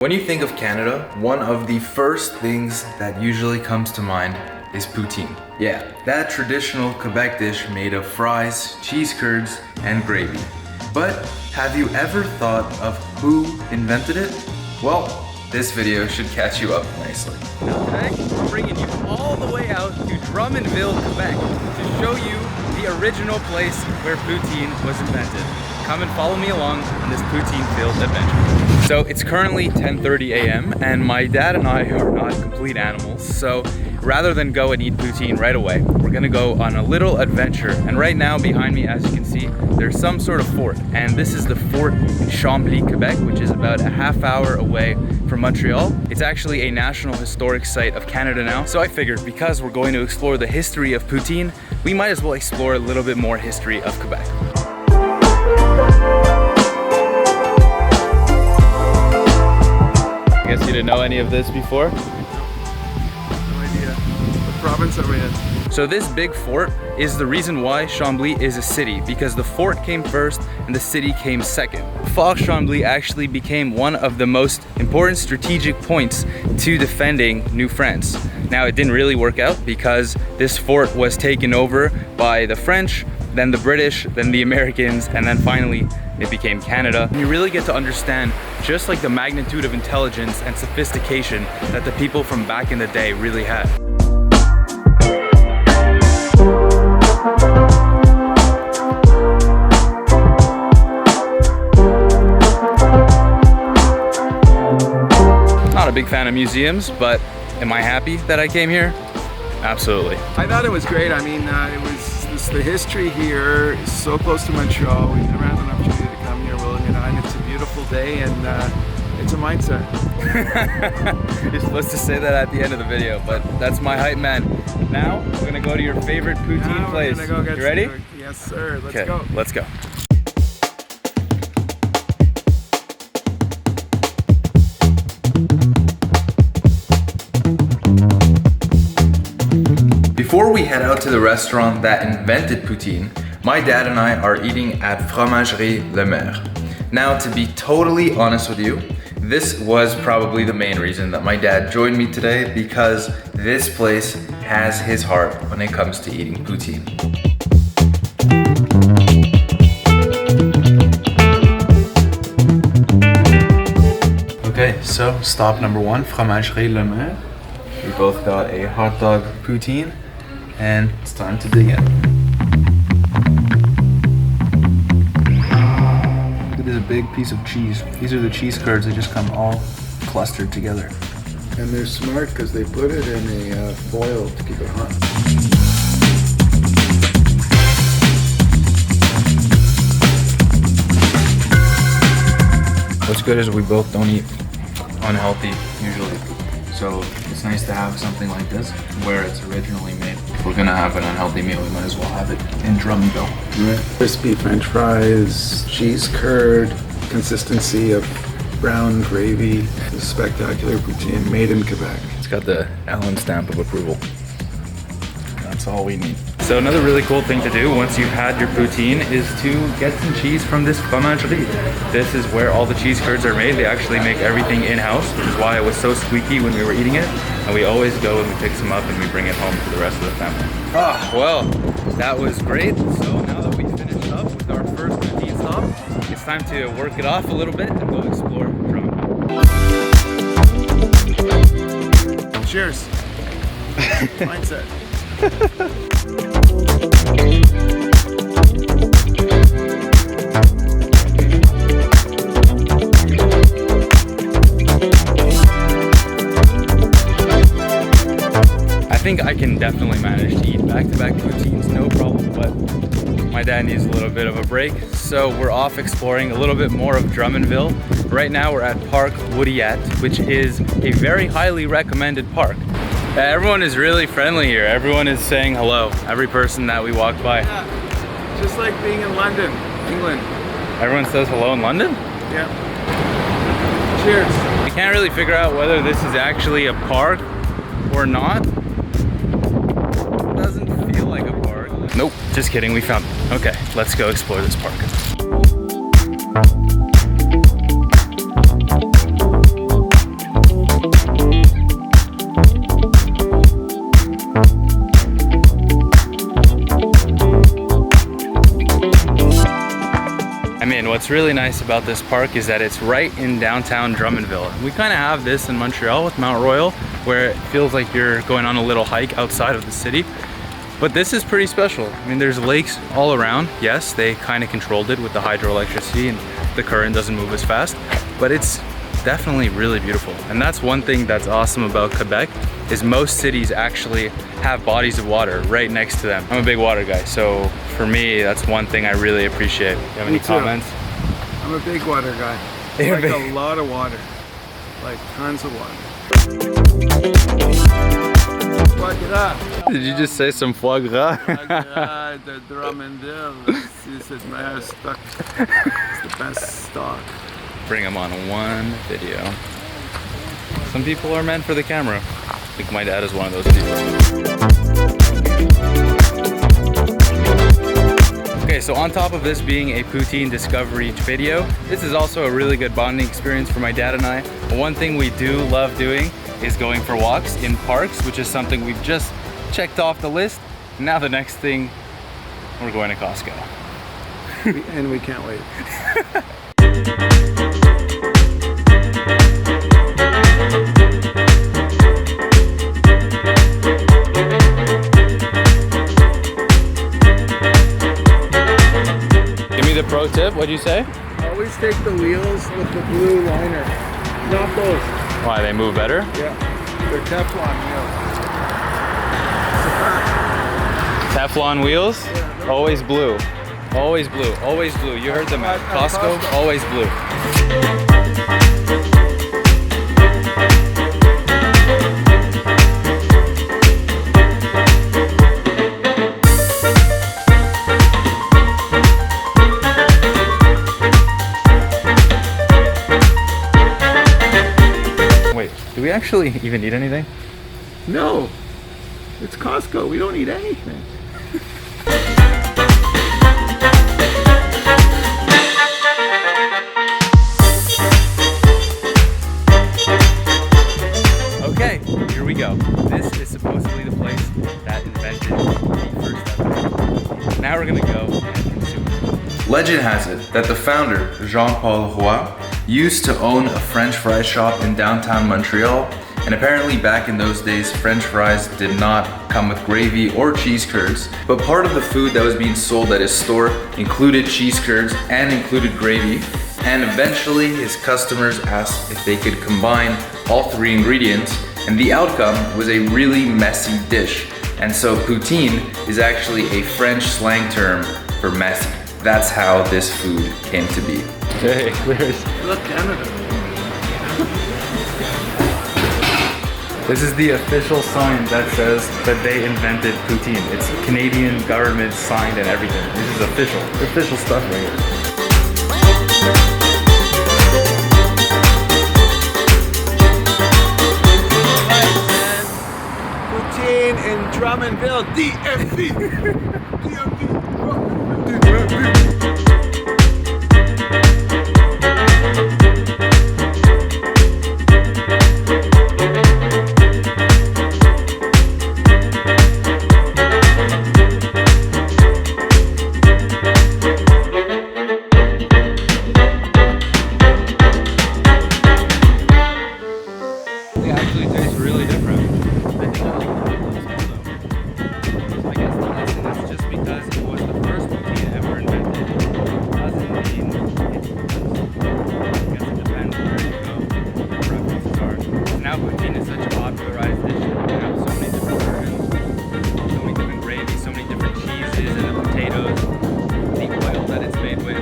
When you think of Canada, one of the first things that usually comes to mind is poutine. Yeah, that traditional Quebec dish made of fries, cheese curds, and gravy. But have you ever thought of who invented it? Well, this video should catch you up nicely. Now today, we're bringing you all the way out to Drummondville, Quebec to show you the original place where poutine was invented. Come and follow me along on this poutine-filled adventure. So it's currently 10:30 a.m. and my dad and I are not complete animals, so rather than go and eat poutine right away, we're gonna go on a little adventure. And right now behind me, as you can see, there's some sort of fort, and this is the Fort Chamblee, Quebec, which is about a half hour away from Montreal. It's actually a National Historic Site of Canada now, so I figured because we're going to explore the history of poutine, we might as well explore a little bit more history of Quebec. I guess you didn't know any of this before? No idea. What province are we in? So this big fort is the reason why Chamblee is a city, because the fort came first and the city came second. Fort Chamblee actually became one of the most important strategic points to defending New France. Now it didn't really work out because this fort was taken over by the French, then the British, then the Americans, and then finally it became Canada. You really get to understand just like the magnitude of intelligence and sophistication that the people from back in the day really had. Not a big fan of museums, but am I happy that I came here? Absolutely. I thought it was great. I mean, the history here is so close to Montreal. We've never had an opportunity to come here, and it's a beautiful day, and it's a mindset. You're supposed to say that at the end of the video, but that's my hype man. Now, we're gonna go to your favorite poutine place. You ready? Yes, sir. Let's Okay, go. let's go. Before we head out to the restaurant that invented poutine, my dad and I are eating at Fromagerie Le Maire. Now, to be totally honest with you, this was probably the main reason that my dad joined me today, because this place has his heart when it comes to eating poutine. Okay, so stop number one, Fromagerie Le Maire. We both got a hot dog poutine, and it's time to dig in. Look at this big piece of cheese. These are the cheese curds, they just come all clustered together. And they're smart because they put it in a foil to keep it hot. What's good is we both don't eat unhealthy usually. So it's nice to have something like this where it's originally made. If we're gonna have an unhealthy meal, we might as well have it in Drummondville. Right. Crispy French fries, cheese curd, consistency of brown gravy. This spectacular poutine made in Quebec. It's got the Allen stamp of approval. That's all we need. So another really cool thing to do once you've had your poutine is to get some cheese from this fromagerie. This is where all the cheese curds are made. They actually make everything in-house, which is why it was so squeaky when we were eating it. And we always go and we pick some up and we bring it home to the rest of the family. Ah, well, that was great. So now that we finished up with our first poutine stop, it's time to work it off a little bit and go explore Drummondville. Cheers. Mindset. I think I can definitely manage to eat back-to-back poutines, no problem, but my dad needs a little bit of a break. So we're off exploring a little bit more of Drummondville. Right now we're at Parc Woodillat, which is a very highly recommended park. Everyone is really friendly here. Everyone is saying hello. Every person that we walk by. Yeah. Just like being in London, England. Everyone says hello in London? Yeah. Cheers. I can't really figure out whether this is actually a park or not. It doesn't feel like a park. Nope, just kidding, we found it. Okay, let's go explore this park. what's really nice about this park is that it's right in downtown Drummondville. We kind of have this in Montreal with Mount Royal, where it feels like you're going on a little hike outside of the city. But this is pretty special. I mean, there's lakes all around. Yes, they kind of controlled it with the hydroelectricity and the current doesn't move as fast, but it's definitely really beautiful. And that's one thing that's awesome about Quebec, is most cities actually have bodies of water right next to them. I'm a big water guy, so for me, that's one thing I really appreciate. Do you have any comments? I'm a big water guy. I like a lot of water, like tons of water. Foie gras. Did you just say some foie gras? Foie gras de Drummondville. C'est le meilleur stock. It's the best stock. Bring them on one video. Some people are meant for the camera. I think my dad is one of those people. Okay, so on top of this being a poutine discovery video, this is also a really good bonding experience for my dad and I. One thing we do love doing is going for walks in parks, which is something we've just checked off the list. Now the next thing, we're going to Costco. And we can't wait. Give me the pro tip, what'd you say? Always take the wheels with the blue liner. Not those. Why, they move better? Yeah. They're Teflon wheels. Teflon wheels? Yeah, Always blue. Always blue. Always blue. You heard them at Costco. Always blue. Wait, do we actually even need anything? No. It's Costco. We don't need anything. Okay, here we go. This is supposedly the place that invented the first ever. Now we're gonna go and consume it. Legend has it that the founder, Jean-Paul Roy, used to own a French fry shop in downtown Montreal, and apparently back in those days, French fries did not come with gravy or cheese curds, but part of the food that was being sold at his store included cheese curds and included gravy, and eventually his customers asked if they could combine all three ingredients, and the outcome was a really messy dish. And so poutine is actually a French slang term for messy. That's how this food came to be. Hey, there's... Look, Canada. This is the official sign that says that they invented poutine. It's Canadian government signed and everything. This is official stuff right here. Poutine in Drummondville, DMV. DMV. It actually tastes really different. I think I like the I guess the lesson is just because it was the first poutine ever invented doesn't mean it's the best. I guess it depends where you go, what your preferences are. Now poutine is such a popularized dish that you can have so many different versions, so many different gravies, so many different cheeses and the potatoes, the oil that it's made with.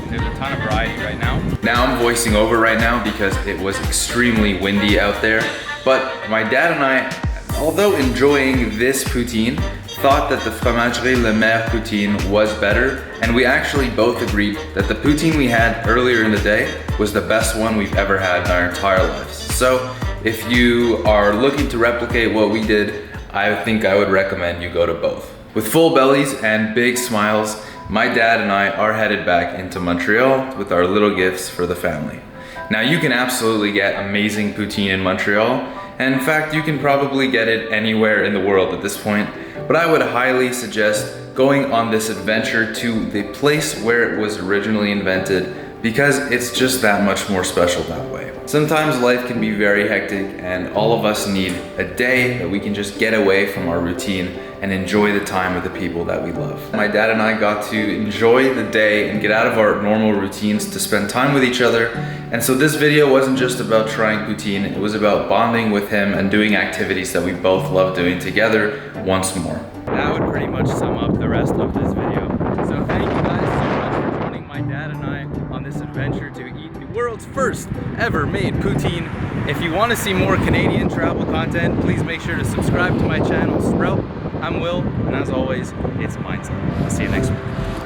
There's a ton of variety right now. Now I'm voicing over right now because it was extremely windy out there, but my dad and I, although enjoying this poutine, thought that the Fromagerie Le Maire poutine was better, and we actually both agreed that the poutine we had earlier in the day was the best one we've ever had in our entire lives. So if you are looking to replicate what we did, I think I would recommend you go to both. With full bellies and big smiles, my dad and I are headed back into Montreal with our little gifts for the family. Now you can absolutely get amazing poutine in Montreal, and in fact you can probably get it anywhere in the world at this point, but I would highly suggest going on this adventure to the place where it was originally invented, because it's just that much more special that way. Sometimes life can be very hectic and all of us need a day that we can just get away from our routine and enjoy the time with the people that we love. My dad and I got to enjoy the day and get out of our normal routines to spend time with each other. And so this video wasn't just about trying poutine, it was about bonding with him and doing activities that we both love doing together once more. That would pretty much sum up the rest of this video. So thank you guys so much for joining my dad and I on this adventure to eat the world's first ever made poutine. If you want to see more Canadian travel content, please make sure to subscribe to my channel, Sprouht. I'm Will, and as always, it's Mindset. I'll see you next week.